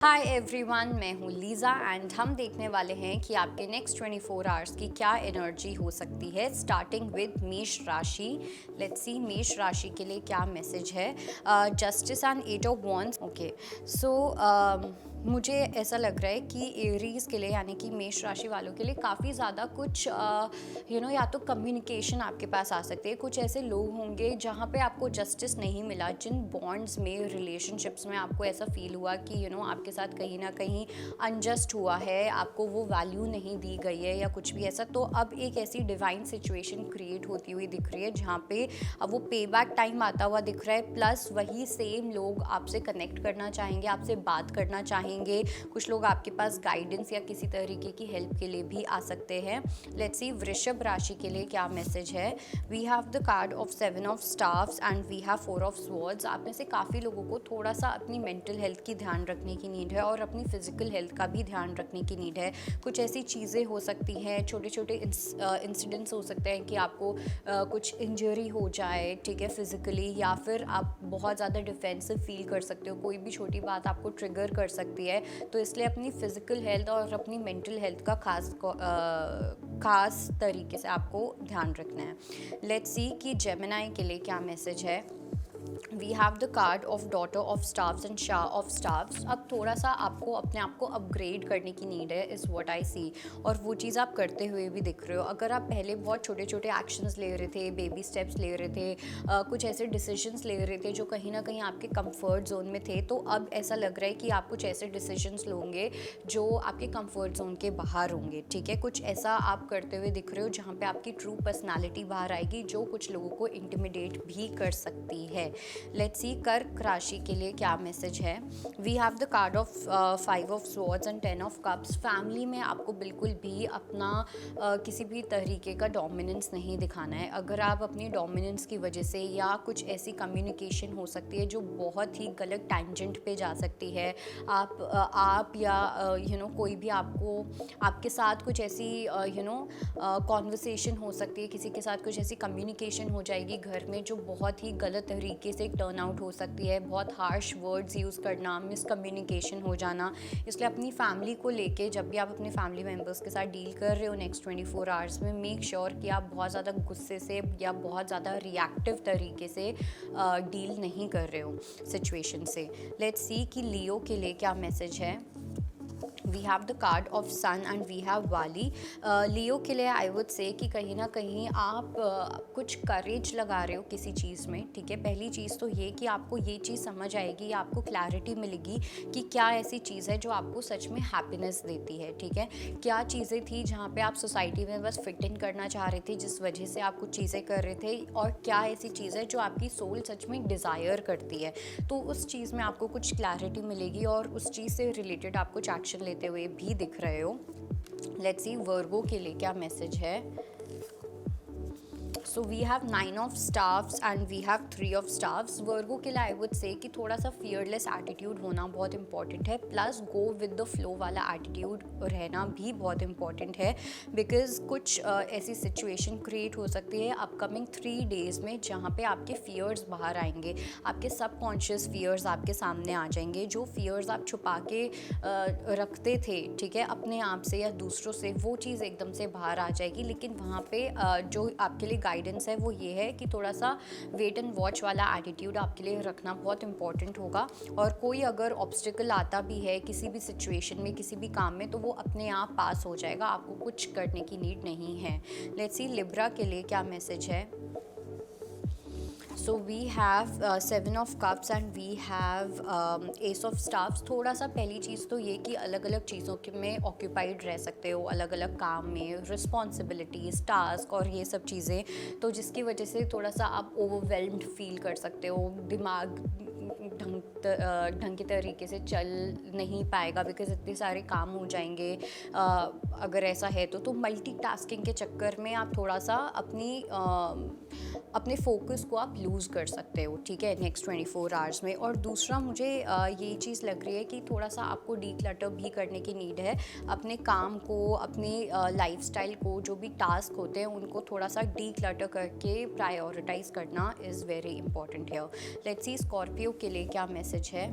Hi everyone, मैं हूँ Lisa and हम देखने वाले हैं कि आपके नेक्स्ट 24 आवर्स की क्या एनर्जी हो सकती है, स्टार्टिंग विद मेष राशि। लेट्स सी मेष राशि के लिए क्या मैसेज है। Justice and 8 of wands. Okay, so मुझे ऐसा लग रहा है कि एरीज के लिए यानी कि मेष राशि वालों के लिए काफ़ी ज़्यादा कुछ या तो कम्युनिकेशन आपके पास आ सकती है। कुछ ऐसे लोग होंगे जहाँ पे आपको जस्टिस नहीं मिला, जिन बॉन्ड्स में, रिलेशनशिप्स में आपको ऐसा फील हुआ कि आपके साथ कहीं ना कहीं अनजस्ट हुआ है, आपको वो वैल्यू नहीं दी गई है या कुछ भी ऐसा। तो अब एक ऐसी डिवाइन सिचुएशन क्रिएट होती हुई दिख रही है जहाँ पे अब वो पे बैक टाइम आता हुआ दिख रहा है, प्लस वही सेम लोग आपसे कनेक्ट करना चाहेंगे, आपसे बात करना चाहेंगे। कुछ लोग आपके पास गाइडेंस या किसी तरीके की हेल्प के लिए भी आ सकते हैं। लेट्स सी वृषभ राशि के लिए क्या मैसेज है। We have the card of 7 of staffs and we have 4 of swords. आप में से काफ़ी लोगों को थोड़ा सा अपनी मेंटल हेल्थ की ध्यान रखने की नीड है और अपनी फिजिकल हेल्थ का भी ध्यान रखने की नीड है। कुछ ऐसी चीज़ें हो सकती हैं, छोटे छोटे इंसिडेंट्स हो सकते हैं कि आपको कुछ इंजरी हो जाए, ठीक है, फिजिकली, या फिर आप बहुत ज़्यादा डिफेंसिव फील कर सकते हो, कोई भी छोटी बात आपको ट्रिगर कर सकती है। तो इसलिए अपनी फिजिकल हेल्थ और अपनी मेंटल हेल्थ का खास तरीके से आपको ध्यान रखना है। लेट्स सी कि जेमिनाई के लिए क्या मैसेज है। We have the card of daughter of staffs and शाह ऑफ स्टाफ्स। अब थोड़ा सा आपको अपने आप को अपग्रेड करने की नीड है, इज़ व्हाट आई सी, और वो चीज़ आप करते हुए भी दिख रहे हो। अगर आप पहले बहुत छोटे छोटे एक्शंस ले रहे थे, बेबी स्टेप्स ले रहे थे, कुछ ऐसे डिसीजंस ले रहे थे जो कहीं ना कहीं आपके कंफर्ट जोन में थे, तो अब ऐसा लग रहा है कि आप कुछ ऐसे डिसीजंस लोगे जो आपके कंफर्ट जोन के बाहर होंगे, ठीक है। कुछ ऐसा आप करते हुए दिख रहे हो जहाँ पे आपकी ट्रू पर्सनालिटी बाहर आएगी, जो कुछ लोगों को इंटिमिडेट भी कर सकती है। लेट्स सी कर्क राशि के लिए क्या मैसेज है। We have the card of 5 of swords and 10 of cups. Family में आपको बिल्कुल भी अपना किसी भी तरीके का डोमिनेंस नहीं दिखाना है। अगर आप अपनी डोमिनेंस की वजह से, या कुछ ऐसी कम्युनिकेशन हो सकती है जो बहुत ही गलत टैंजेंट पे जा सकती है, आप या कोई भी आपके साथ कुछ ऐसी कॉन्वर्सेशन हो सकती है, किसी के साथ कुछ ऐसी कम्युनिकेशन हो जाएगी घर में जो बहुत ही गलत तरीके से टर्न आउट हो सकती है। बहुत हार्श वर्ड्स यूज़ करना, मिसकम्युनिकेशन हो जाना। इसलिए अपनी फैमिली को लेके जब भी आप अपने फैमिली मेम्बर्स के साथ डील कर रहे हो नेक्स्ट 24 आवर्स में, मेक श्योर कि आप बहुत ज़्यादा गुस्से से या बहुत ज़्यादा रिएक्टिव तरीके से डील नहीं कर रहे हो सिचुएशन से। लेट्स सी कि लियो के लिए क्या मैसेज है। We have the card of sun and we have वाली। लियो के लिए आई वुड से कि कहीं ना कहीं आप कुछ करेज लगा रहे हो किसी चीज़ में, ठीक है। पहली चीज़ तो ये कि आपको ये चीज़ समझ आएगी, आपको क्लैरिटी मिलेगी कि क्या ऐसी चीज़ है जो आपको सच में हैप्पीनेस देती है, ठीक है। क्या चीज़ें थी जहाँ पे आप सोसाइटी में बस फिट इन करना चाह रहे थे, जिस वजह से आप कुछ चीज़ें कर रहे थे, और क्या ऐसी चीज़ है जो आपकी सोल सच में डिज़ायर करती है। तो उस चीज़ में आपको कुछ क्लैरिटी मिलेगी और उस चीज़ से रिलेटेड आप कुछ एक्शन लेते हुए भी दिख रहे हो। लेट्स सी वर्गो के लिए क्या मैसेज है। So we have 9 of staffs and we have 3 of staffs. Virgo के लिए आई वुड से कि थोड़ा सा फियरलेस एटीट्यूड होना बहुत इंपॉर्टेंट है, plus go with the flow वाला एटीट्यूड रहना भी बहुत इंपॉर्टेंट है। बिकॉज कुछ ऐसी सिचुएशन क्रिएट हो सकती है अपकमिंग 3 डेज़ में जहाँ पे आपके फियर्स बाहर आएंगे, आपके सबकॉन्शियस फियर्स आपके सामने आ जाएंगे। जो फियर्स आप छुपा के रखते थे, ठीक है, अपने आप से या दूसरों से, वो चीज़ एकदम से बाहर आ जाएगी। लेकिन वहाँ पे जो आपके लिए गाइडेंस है वो ये है कि थोड़ा सा वेट एंड वॉच वाला एटीट्यूड आपके लिए रखना बहुत इंपॉर्टेंट होगा। और कोई अगर ऑब्स्टिकल आता भी है किसी भी सिचुएशन में, किसी भी काम में, तो वो अपने आप पास हो जाएगा, आपको कुछ करने की नीड नहीं है। लेट्स सी लिब्रा के लिए क्या मैसेज है। So we have 7 of cups and we have ace of staffs. थोड़ा सा पहली चीज़ तो ये कि अलग अलग चीज़ों के में ऑक्यूपाइड रह सकते हो, अलग अलग काम में, रिस्पॉन्सिबिलिटीज़, टास्क और ये सब चीज़ें, तो जिसकी वजह से थोड़ा सा आप ओवरवेल्म्ड फील कर सकते हो। दिमाग ढंग के तरीके से चल नहीं पाएगा बिकॉज इतने सारे काम हो जाएंगे। अगर ऐसा है तो मल्टीटास्किंग के चक्कर में आप थोड़ा सा अपने फोकस को आप लूज़ कर सकते हो, ठीक है, नेक्स्ट 24 आवर्स में। और दूसरा मुझे ये चीज़ लग रही है कि थोड़ा सा आपको डीक्लटर भी करने की नीड है। अपने काम को, अपनी लाइफस्टाइल को, जो भी टास्क होते हैं उनको थोड़ा सा डीक्लटर करके प्रायोरिटाइज करना इज़ वेरी इंपॉर्टेंट है। लेट्स सी स्कॉर्पियो के लिए क्या मैसेज है।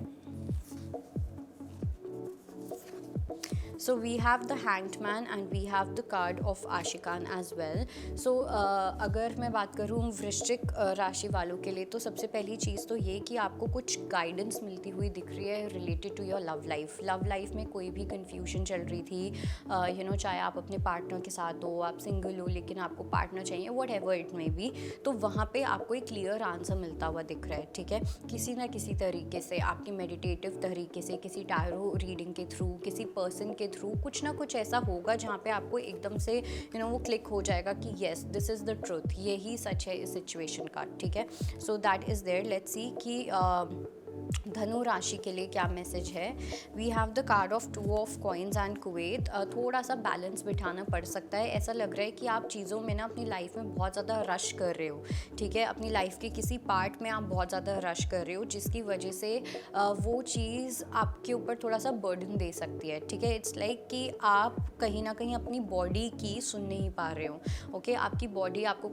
So we have the Hanged Man and we have the card of Ashikan as well. So अगर मैं बात करूँ वृश्चिक राशि वालों के लिए, तो सबसे पहली चीज़ तो ये कि आपको कुछ गाइडेंस मिलती हुई दिख रही है related to your love life में कोई भी कन्फ्यूजन चल रही थी, चाहे आप अपने पार्टनर के साथ हो, आप सिंगल हो लेकिन आपको पार्टनर चाहिए, what ever it may be, तो वहाँ पे आपको एक क्लियर आंसर मिलता हुआ दिख रहा है, ठीक है। किसी ना किसी तरीके से आपकी मेडिटेटिव तरीके से, किसी टैरो रीडिंग के थ्रू, किसी पर्सन के थ्रू कुछ ना कुछ ऐसा होगा जहाँ पे आपको एकदम से वो क्लिक हो जाएगा कि yes this is the truth, यही सच है इस सिचुएशन का, ठीक है। So that is there. Let's see कि धनु राशि के लिए क्या मैसेज है। We have the card of 2 of coins and Kuwait. थोड़ा सा बैलेंस बिठाना पड़ सकता है। ऐसा लग रहा है कि आप चीज़ों में ना अपनी लाइफ में बहुत ज़्यादा रश कर रहे हो, ठीक है। अपनी लाइफ के किसी पार्ट में आप बहुत ज़्यादा रश कर रहे हो, जिसकी वजह से वो चीज़ आपके ऊपर थोड़ा सा बर्डन दे सकती है, ठीक है। इट्स लाइक कि आप कहीं ना कहीं अपनी बॉडी की सुन नहीं पा रहे हो, ओके। आपकी बॉडी आपको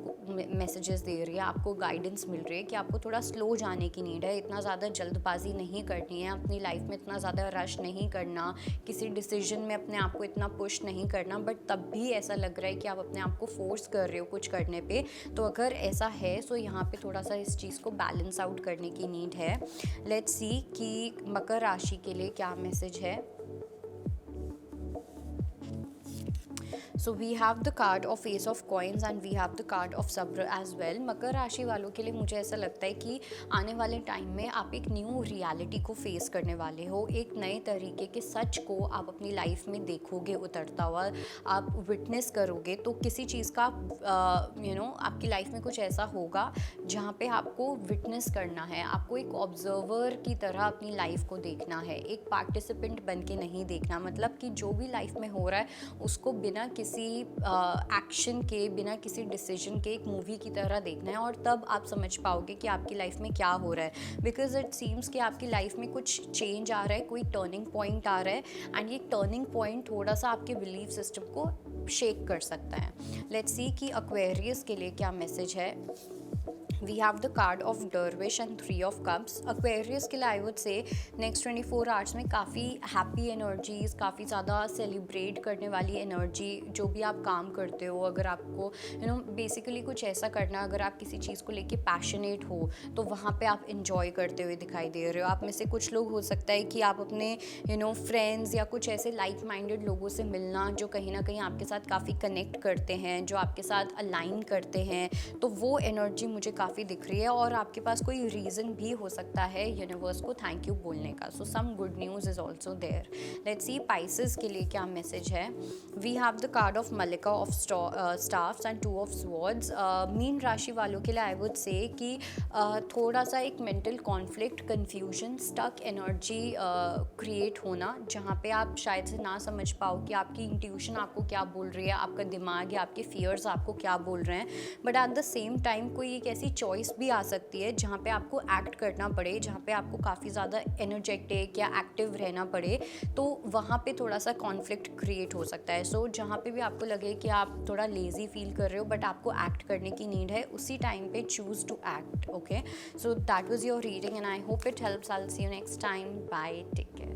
मैसेजेस दे रही है, आपको गाइडेंस मिल रही है कि आपको थोड़ा स्लो जाने की नीड है, इतना ज़्यादा जल्दबाजी नहीं करनी है, अपनी लाइफ में इतना ज़्यादा रश नहीं करना, किसी डिसीजन में अपने आप को इतना पुश नहीं करना। बट तब भी ऐसा लग रहा है कि आप अपने आप को फोर्स कर रहे हो कुछ करने पे। तो अगर ऐसा है तो यहाँ पे थोड़ा सा इस चीज़ को बैलेंस आउट करने की नीड है। लेट्स सी कि मकर राशि के लिए क्या मैसेज है। So we have the card of ace of coins and we have the card of सब्र एज वेल। मकर राशि वालों के लिए मुझे ऐसा लगता है कि आने वाले टाइम में आप एक न्यू रियलिटी को फेस करने वाले हो, एक नए तरीके के सच को आप अपनी लाइफ में देखोगे उतरता हुआ, आप विटनेस करोगे। तो किसी चीज़ का आपकी लाइफ में कुछ ऐसा होगा जहाँ पे आपको विटनेस करना है, आपको एक ऑब्जर्वर की तरह अपनी लाइफ को देखना है, एक पार्टिसिपेंट बन के नहीं देखना। मतलब कि जो भी लाइफ में हो रहा है उसको बिना किसी एक्शन के, बिना किसी डिसीजन के एक मूवी की तरह देखना है, और तब आप समझ पाओगे कि आपकी लाइफ में क्या हो रहा है। बिकॉज इट सीम्स कि आपकी लाइफ में कुछ चेंज आ रहा है, कोई टर्निंग पॉइंट आ रहा है, एंड ये टर्निंग पॉइंट थोड़ा सा आपके बिलीफ सिस्टम को शेक कर सकता है। लेट्स सी कि एक्वेरियस के लिए क्या मैसेज है। We have the card of dervish and 3 of cups. Aquarius के लिए I would say next 24 hours में काफ़ी हैप्पी एनर्जीज़, काफ़ी ज़्यादा सेलिब्रेट करने वाली एनर्जी, जो भी आप काम करते हो, अगर आपको बेसिकली कुछ ऐसा करना, अगर आप किसी चीज़ को लेके पैशनेट हो तो वहाँ पे आप इंजॉय करते हुए दिखाई दे रहे हो। आप में से कुछ लोग हो सकता है कि आप अपने फ्रेंड्स या कुछ ऐसे लाइक माइंडेड लोगों से मिलना जो कहीं ना कहीं आपके साथ काफ़ी कनेक्ट करते हैं, जो आपके साथ अलाइन करते हैं, तो वो एनर्जी मुझे काफ़ी दिख रही है। और आपके पास कोई रीज़न भी हो सकता है यूनिवर्स को थैंक यू बोलने का। So some good news is also there. Let's see Pisces के लिए क्या मैसेज है। We have the card of मलिका of staffs and 2 of swords. मीन राशि वालों के लिए आई वुड से कि थोड़ा सा एक mental conflict, confusion, stuck energy create होना, जहाँ पे आप शायद से ना समझ पाओ कि आपकी इंट्यूशन आपको क्या बोल रही है, आपका दिमाग या आपके फियर्स आपको क्या बोल रहे हैं। But at the same time कोई एक ऐसी चॉइस भी आ सकती है जहाँ पे आपको एक्ट करना पड़े, जहाँ पे आपको काफ़ी ज़्यादा एनर्जेटिक या एक्टिव रहना पड़े, तो वहाँ पे थोड़ा सा कॉन्फ्लिक्ट क्रिएट हो सकता है। सो जहाँ पे भी आपको लगे कि आप थोड़ा लेज़ी फील कर रहे हो बट आपको एक्ट करने की नीड है, उसी टाइम पे choose to act, okay. So that was your reading and I hope it helps. I will see you next time. Bye, take care.